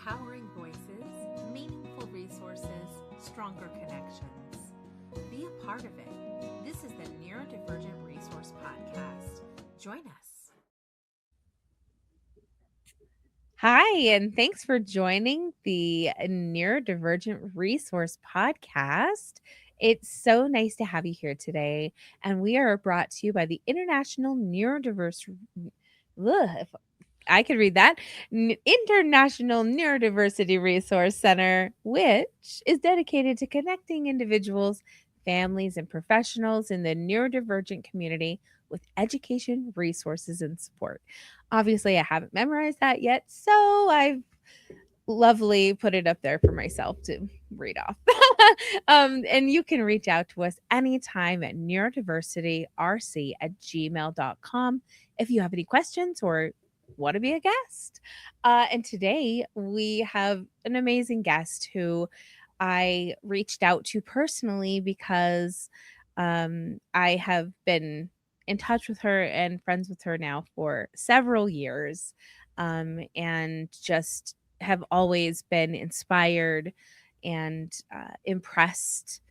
empowering voices, meaningful resources, stronger connections. Be a part of it. This is the Neurodivergent Resource Podcast. Join us. Hi, and thanks for joining the Neurodivergent Resource Podcast. It's so nice to have you here today. And we are brought to you by the International Neurodiverse. If I could read that. International Neurodiversity Resource Center, which is dedicated to connecting individuals, families, and professionals in the neurodivergent community with education, resources, and support. Obviously, I haven't memorized that yet, so I've lovely put it up there for myself to read off. And you can reach out to us anytime at neurodiversityrc@gmail.com if you have any questions or want to be a guest. And today we have an amazing guest who I reached out to personally because I have been in touch with her and friends with her now for several years, and just have always been inspired and impressed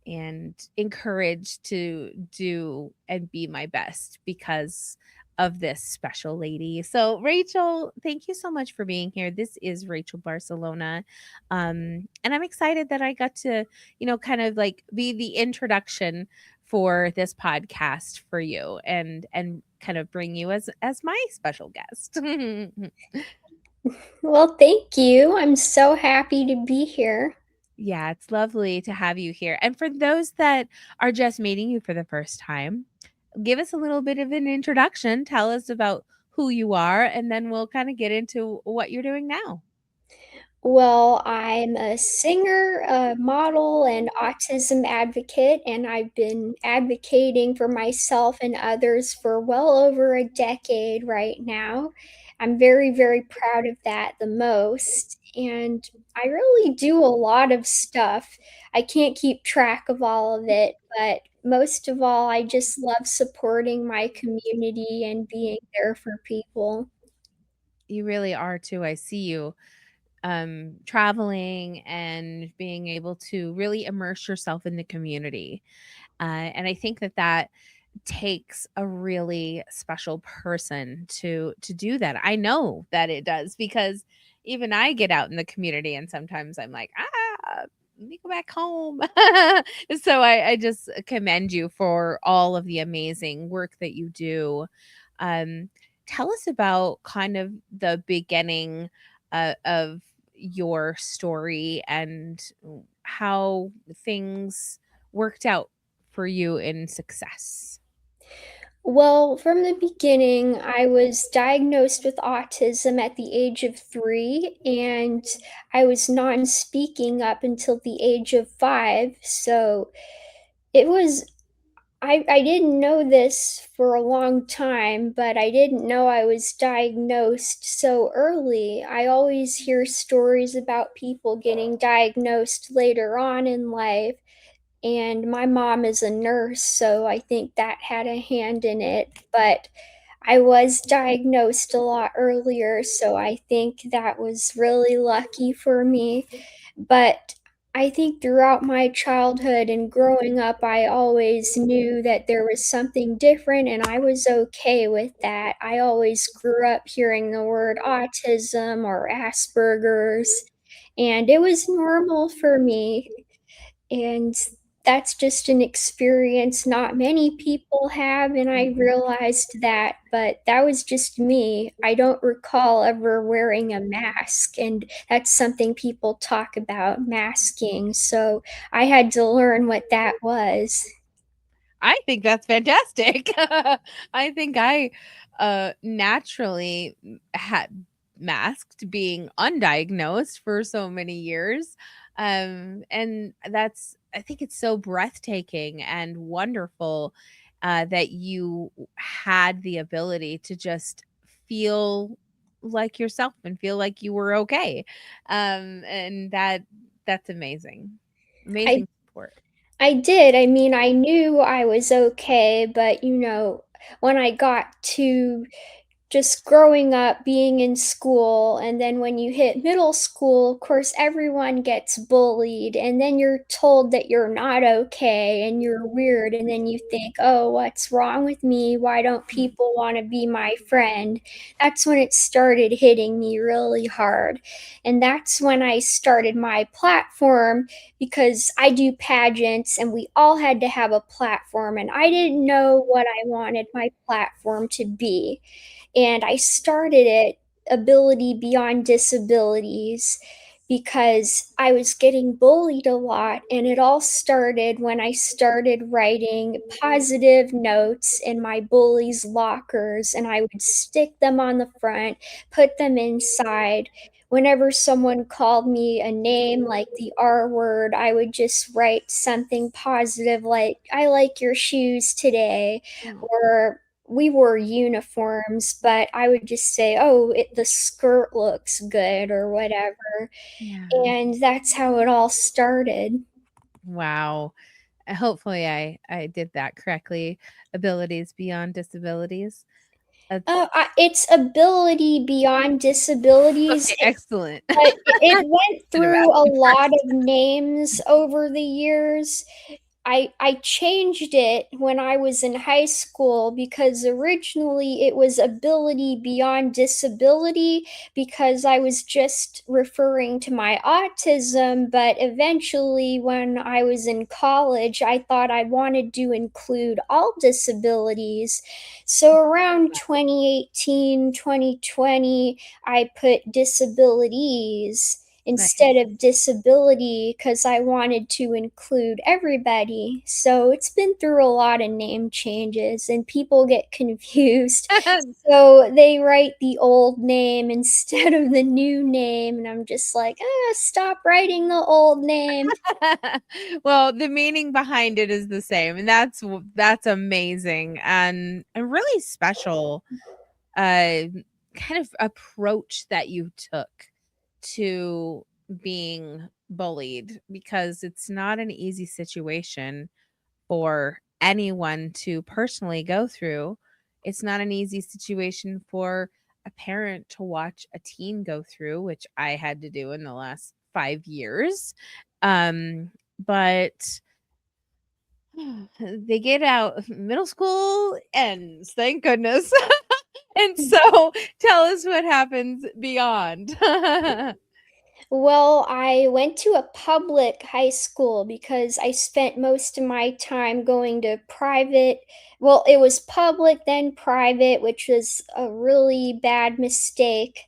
and encouraged to do and be my best because of this special lady. So, Rachel, thank you so much for being here. This is Rachel Barcellona. And I'm excited that I got to, kind of like be the introduction for this podcast for you and kind of bring you as my special guest. Well, thank you. I'm so happy to be here. Yeah, it's lovely to have you here. And for those that are just meeting you for the first time, give us a little bit of an introduction. Tell us about who you are, and then we'll kind of get into what you're doing now. Well, I'm a singer, a model, and autism advocate, and I've been advocating for myself and others for well over a decade right now. I'm very, very proud of that the most. And I really do a lot of stuff. I can't keep track of all of it, but most of all, I just love supporting my community and being there for people. You really are too. I see you traveling and being able to really immerse yourself in the community. And I think that takes a really special person to do that. I know that it does because even I get out in the community and sometimes I'm like, let me go back home. So I just commend you for all of the amazing work that you do. Um, Tell us about kind of the beginning of your story and how things worked out for you in success. Well, from the beginning, I was diagnosed with autism at the age of 3, and I was non-speaking up until the age of 5. So it was I didn't know this for a long time, but I didn't know I was diagnosed so early. I always hear stories about people getting diagnosed later on in life, and my mom is a nurse, so I think that had a hand in it, but I was diagnosed a lot earlier, so I think that was really lucky for me. But I think throughout my childhood and growing up, I always knew that there was something different, and I was okay with that. I always grew up hearing the word autism or Asperger's, and it was normal for me. And that's just an experience not many people have, and I realized that, but that was just me. I don't recall ever wearing a mask, and that's something people talk about, masking, so I had to learn what that was. I think that's fantastic. I think I naturally had masked being undiagnosed for so many years. And I think it's so breathtaking and wonderful that you had the ability to just feel like yourself and feel like you were okay. And that's amazing. I Amazing support. I did. I mean, I knew I was okay, but, when I got to just growing up, being in school, and then when you hit middle school, of course, everyone gets bullied, and then you're told that you're not okay and you're weird, and then you think, oh, what's wrong with me? Why don't people want to be my friend? That's when it started hitting me really hard. And that's when I started my platform because I do pageants and we all had to have a platform, and I didn't know what I wanted my platform to be. And I started it Ability Beyond Disabilities because I was getting bullied a lot. And it all started when I started writing positive notes in my bullies' lockers, and I would stick them on the front, put them inside. Whenever someone called me a name like the R word, I would just write something positive like, I like your shoes today, Mm. or we wore uniforms, but I would just say, "Oh, the skirt looks good," or whatever, Yeah. and that's how it all started. Wow. Hopefully I did that correctly. Abilities Beyond Disabilities. That's It's Ability Beyond Disabilities, okay, excellent. but it went Should have through asked a you lot first. of names over the years. I changed it when I was in high school because originally it was Ability Beyond Disability because I was just referring to my autism, but eventually when I was in college, I thought I wanted to include all disabilities. So around 2018, 2020, I put disabilities instead Nice. of disability because I wanted to include everybody. So it's been through a lot of name changes and people get confused. So they write the old name instead of the new name. And I'm just like, stop writing the old name. Well, the meaning behind it is the same, and that's amazing and a really special, uh, kind of approach that you took to being bullied because it's not an easy situation for anyone to personally go through. It's not an easy situation for a parent to watch a teen go through, which I had to do in the last 5 years. But they get out middle school ends, thank goodness. And so tell us what happens beyond. Well, I went to a public high school because I spent most of my time going to private. Well, it was public, then private, which was a really bad mistake.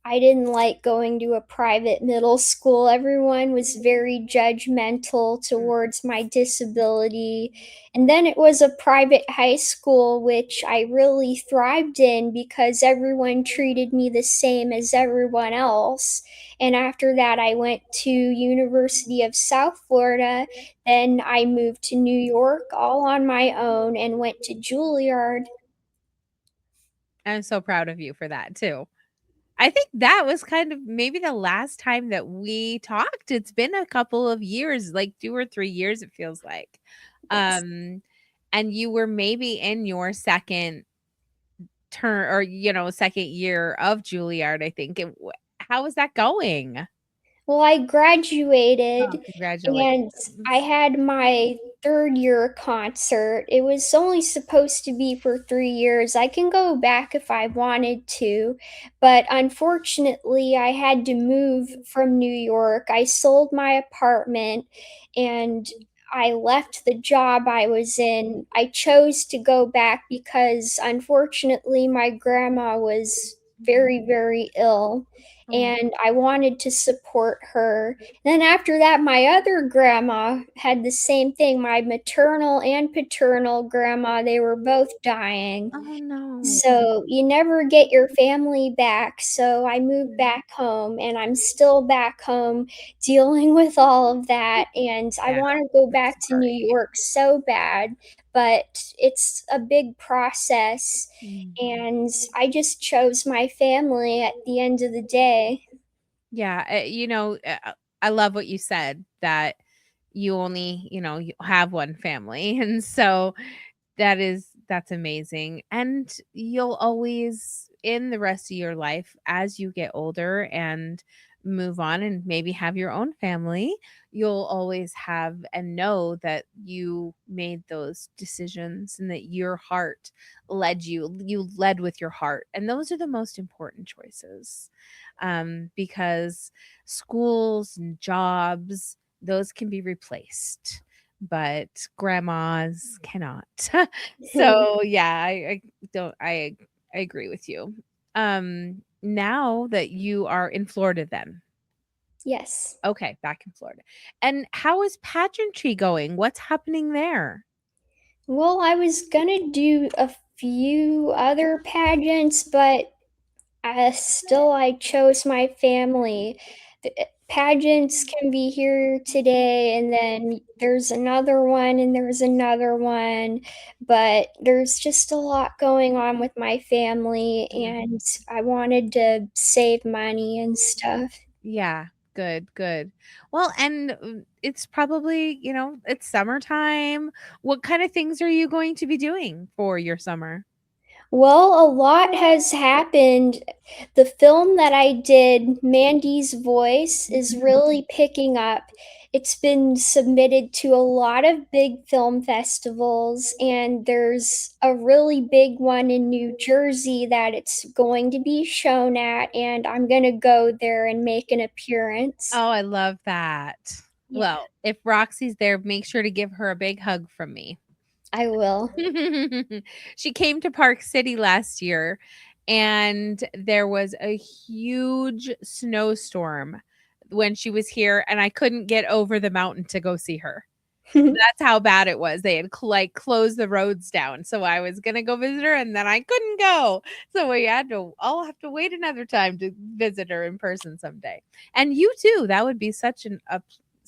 I didn't like going to a private middle school. Everyone was very judgmental towards my disability. And then it was a private high school, which I really thrived in because everyone treated me the same as everyone else. And after that, I went to University of South Florida. Then I moved to New York all on my own and went to Juilliard. I'm so proud of you for that too. I think that was kind of maybe the last time that we talked. It's been a couple of years, like 2 or 3 years it feels like. Yes. Um, and you were maybe in your 2nd term or, second year of Juilliard, I think. How is that going? Well, I Oh, graduated and I congratulations. had my third year concert. It was only supposed to be for 3 years. I can go back if I wanted to, but unfortunately, I had to move from New York. I sold my apartment and I left the job I was in. I chose to go back because unfortunately, my grandma was very, very ill Oh. and I wanted to support her. Then after that, my other grandma had the same thing. My maternal and paternal grandma, they were both dying. Oh, no. So you never get your family back. So I moved back home and I'm still back home dealing with all of that. And I Yeah, want to go I'm back to New sorry. York so bad, but it's a big process. Mm. And I just chose my family at the end of the day. Yeah, I love what you said that you only, you have one family, and so that is That's amazing. And you'll always, in the rest of your life, as you get older and move on and maybe have your own family, you'll always have and know that you made those decisions and that your heart led you. You led with your heart. And those are the most important choices, because schools and jobs, those can be replaced, but grandmas cannot. So yeah, I don't I agree with you. Now that you are in Florida then. Yes. Okay, back in Florida. And how is pageantry going? What's happening there? Well, I was gonna do a few other pageants, but I chose my family. Pageants can be here today, and then there's another one, and there's another one, but there's just a lot going on with my family, and I wanted to save money and stuff. Yeah, good, good. Well, and it's probably, it's summertime. What kind of things are you going to be doing for your summer? Well, a lot has happened. The film that I did, Mandy's Voice, is really picking up. It's been submitted to a lot of big film festivals, and there's a really big one in New Jersey that it's going to be shown at, and I'm going to go there and make an appearance. Oh, I love that. Yeah, Well, if Roxy's there, make sure to give her a big hug from me. I will. She came to Park City last year, and there was a huge snowstorm when she was here, and I couldn't get over the mountain to go see her. That's how bad it was. They had closed the roads down. So I was gonna go visit her and then I couldn't go. So I'll have to wait another time to visit her in person someday. And you too. That would be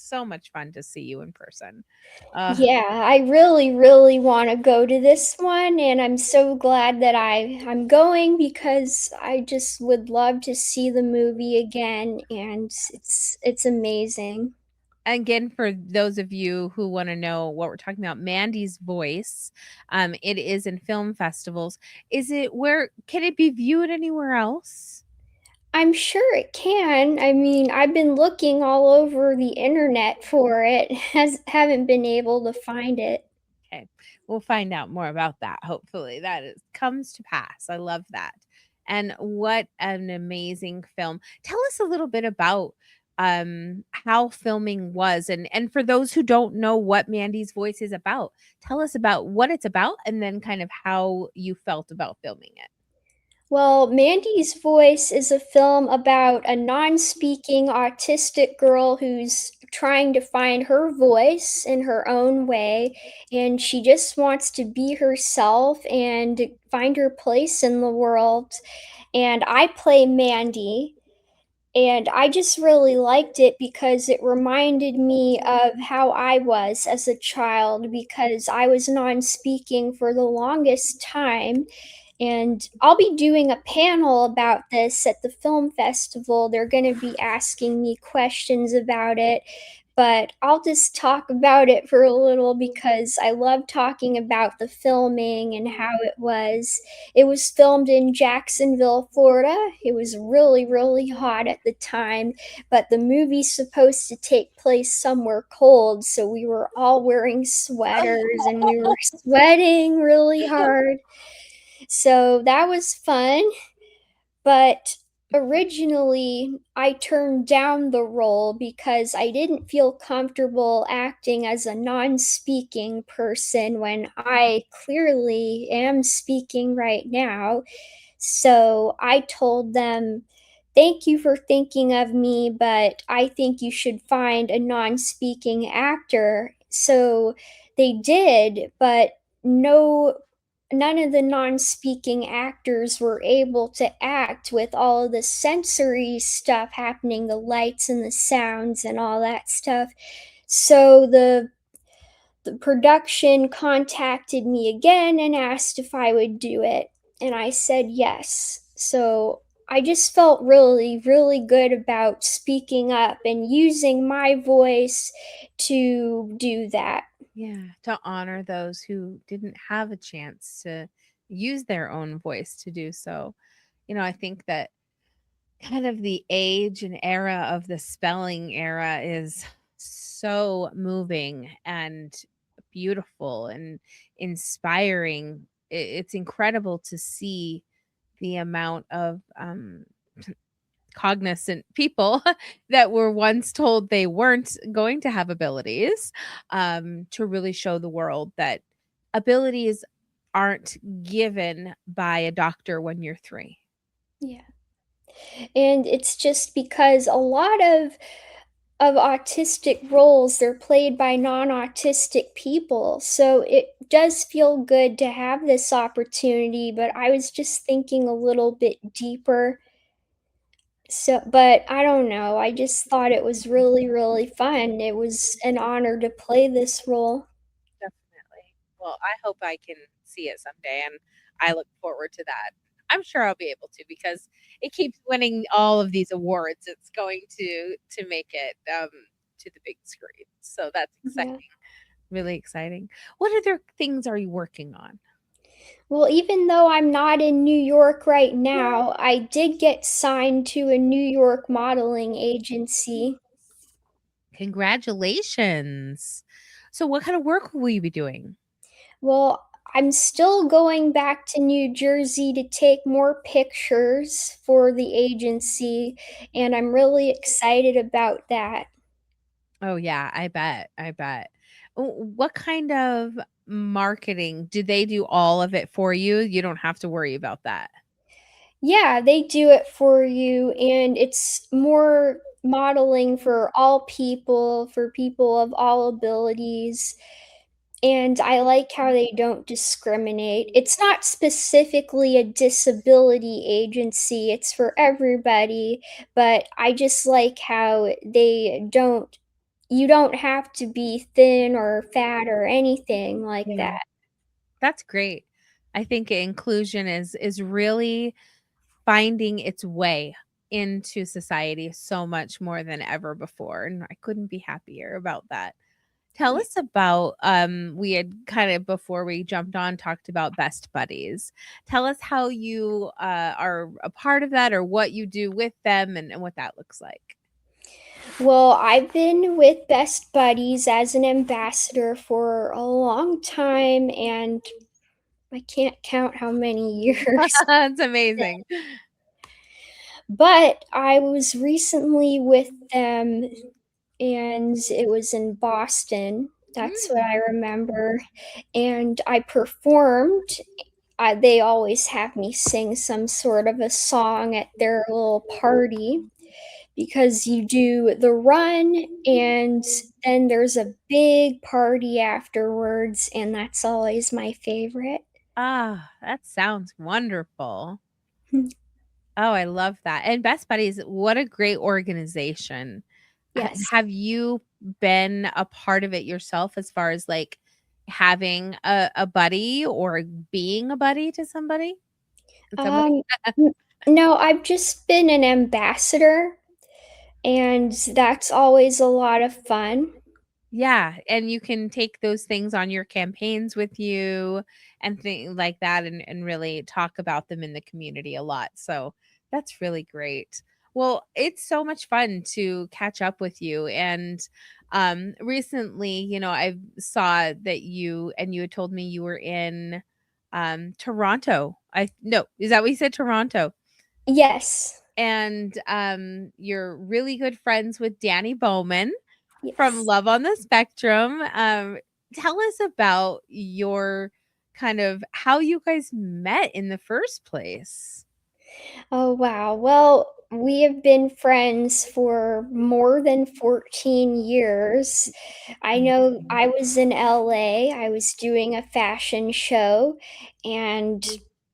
so much fun to see you in person. Yeah, I really, really wanna go to this one, and I'm so glad that I'm going because I just would love to see the movie again, and it's amazing. Again, for those of you who want to know what we're talking about, Mandy's Voice, it is in film festivals. Where can it be viewed anywhere else? I'm sure it can. I mean, I've been looking all over the internet for it, has haven't been able to find it. Okay. We'll find out more about that. Hopefully comes to pass. I love that. And what an amazing film. Tell us a little bit about how filming was, and for those who don't know what Mandy's Voice is about, tell us about what it's about and then kind of how you felt about filming it. Well, Mandy's Voice is a film about a non-speaking autistic girl who's trying to find her voice in her own way, and she just wants to be herself and find her place in the world. And I play Mandy, and I just really liked it because it reminded me of how I was as a child because I was non-speaking for the longest time, and I'll be doing a panel about this at the film festival. They're going to be asking me questions about it, but I'll just talk about it for a little because I love talking about the filming and how it was. It was filmed in Jacksonville, Florida. It was really, really hot at the time, but the movie's supposed to take place somewhere cold, so we were all wearing sweaters and we were sweating really hard. So that was fun, but originally I turned down the role because I didn't feel comfortable acting as a non-speaking person when I clearly am speaking right now. So I told them, "Thank you for thinking of me, but I think you should find a non-speaking actor." So they did, but none of the non-speaking actors were able to act with all of the sensory stuff happening, the lights and the sounds and all that stuff. So the production contacted me again and asked if I would do it, and I said yes. So I just felt really, really good about speaking up and using my voice to do that. Yeah, to honor those who didn't have a chance to use their own voice to do so. I think that kind of the age and era of the spelling era is so moving and beautiful and inspiring. It's incredible to see the amount of cognizant people that were once told they weren't going to have abilities, to really show the world that abilities aren't given by a doctor when you're 3. Yeah. And it's just because a lot of autistic roles, they're played by non-autistic people. So it does feel good to have this opportunity, but I was just thinking a little bit deeper. So, but I don't know. I just thought it was really, really fun. It was an honor to play this role. Definitely. Well, I hope I can see it someday, and I look forward to that. I'm sure I'll be able to because it keeps winning all of these awards. It's going to make it to the big screen. So that's exciting. Yeah. Really exciting. What other things are you working on? Well, even though I'm not in New York right now, I did get signed to a New York modeling agency. Congratulations. So what kind of work will you be doing? Well, I'm still going back to New Jersey to take more pictures for the agency, and I'm really excited about that. Oh yeah, I bet. I bet. What kind of marketing do they do all of it for you? You don't have to worry about that. Yeah, they do it for you, and it's more modeling for all people, for people of all abilities. And I like how they don't discriminate. It's not specifically a disability agency, it's for everybody, but I just like how they don't you don't have to be thin or fat or anything like Yeah. that. That's great. I think inclusion is really finding its way into society so much more than ever before, and I couldn't be happier about that. Tell Yeah. us about, we had kind of before we jumped on talked about best buddies. Tell us how you are a part of that or what you do with them and what that looks like. Well, I've been with Best Buddies as an ambassador for a long time, and I can't count how many years. It's amazing. But I was recently with them, and it was in Boston. That's what I remember. And I performed. They always have me sing some sort of a song at their little party because you do the run and then there's a big party afterwards, and that's always my favorite. Ah, that sounds wonderful. Oh, I love that. And Best Buddies, what a great organization. Yes. Have you been a part of it yourself as far as like having a buddy or being a buddy to somebody? Somebody? Um, no, I've just been an ambassador, and that's always a lot of fun. Yeah, and you can take those things on your campaigns with you and things like that and really talk about them in the community a lot. So that's really great. Well, it's so much fun to catch up with you. And recently, I saw that you had told me you were in Toronto. I no, is that what you said? Toronto. Yes. And you're really good friends with Danny Bowman from Yes. Love on the Spectrum. Tell us about your kind of how you guys met in the first place. Oh, wow. Well, we have been friends for more than 14 years. I know I was in LA, I was doing a fashion show, and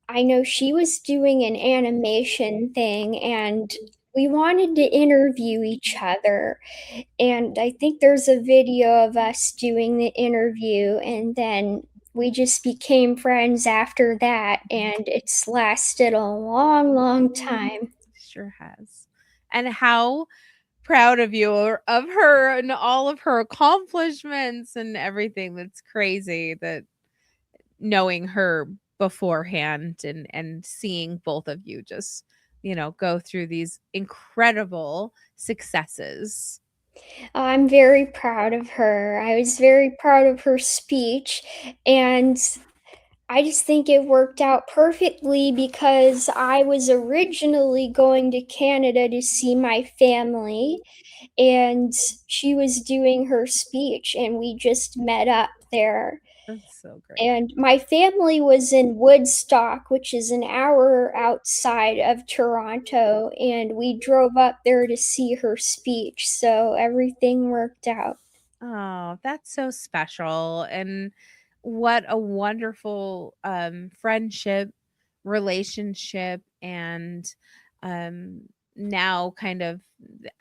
I know she was doing an animation thing, and we wanted to interview each other. And I think there's a video of us doing the interview, and then we just became friends after that, and it's lasted a long, long time. sure has. And how proud of you of her and all of her accomplishments and everything. That's crazy that knowing her beforehand and seeing both of you just, go through these incredible successes. I'm very proud of her. I was very proud of her speech, and I just think it worked out perfectly because I was originally going to Canada to see my family, and she was doing her speech, and we just met up there. That's so great. And my family was in Woodstock, which is an hour outside of Toronto, and we drove up there to see her speech, so everything worked out. Oh, that's so special. And what a wonderful friendship, relationship, and um now kind of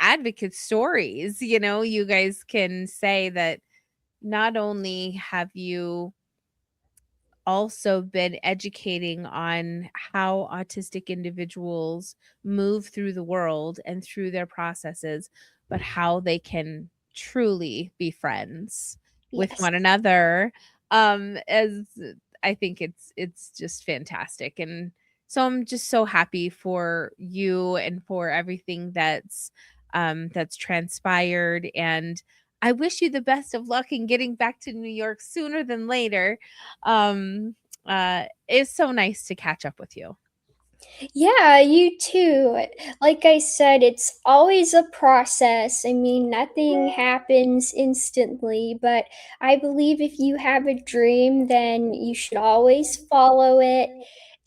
advocate stories. You guys can say that not only have you also been educating on how autistic individuals move through the world and through their processes, but how they can truly be friends with Yes. one another. As I think it's just fantastic. And so I'm just so happy for you and for everything that's transpired. And I wish you the best of luck in getting back to New York sooner than later. Um, it's so nice to catch up with you. Yeah, you too. Like I said, it's always a process. I mean, nothing happens instantly, but I believe if you have a dream, then you should always follow it.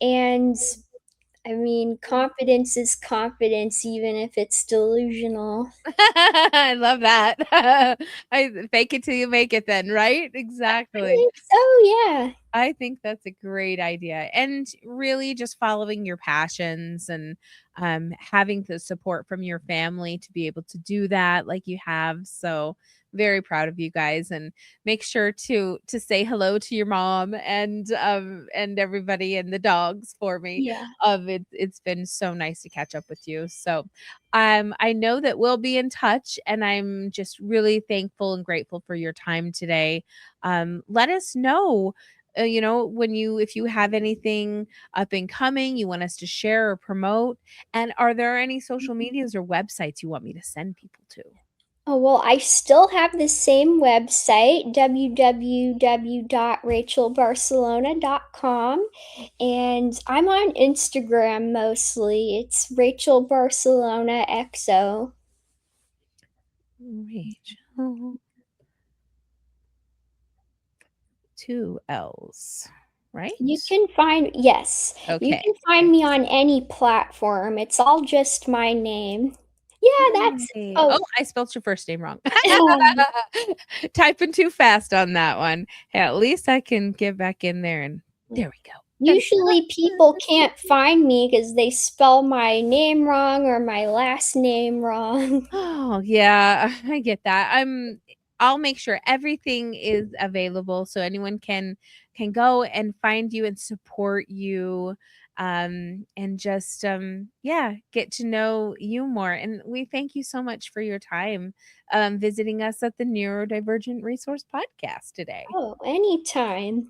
And I mean, confidence is confidence, even if it's delusional. I love that. I fake it till you make it then, right? I Exactly. think so, yeah. I think that's a great idea. And really just following your passions and having the support from your family to be able to do that like you have. So very proud of you guys, and make sure to say hello to your mom and everybody and the dogs for me. Yeah. It's been so nice to catch up with you. So I know that we'll be in touch, and I'm just really thankful and grateful for your time today. Let us know, when if you have anything up and coming you want us to share or promote. And are there any social medias or websites you want me to send people to? Oh, well, I still have the same website, www.rachelbarcelona.com, and I'm on Instagram mostly. It's Rachel Barcelona XO. Rachel, 2 L's, right? You Okay. can find me on any platform. It's all just my name. Yeah, that's Yay. Oh, oh, I spelled your first name wrong. Typing too fast on that one. Hey, at least I can get back in there, and there we go. And usually people can't find me because they spell my name wrong or my last name wrong. oh, yeah, I get that. I'll make sure everything is available so anyone can go and find you and support you, and just yeah, get to know you more. And we thank you so much for your time visiting us at the Neurodivergent Resource Podcast today. Oh, anytime.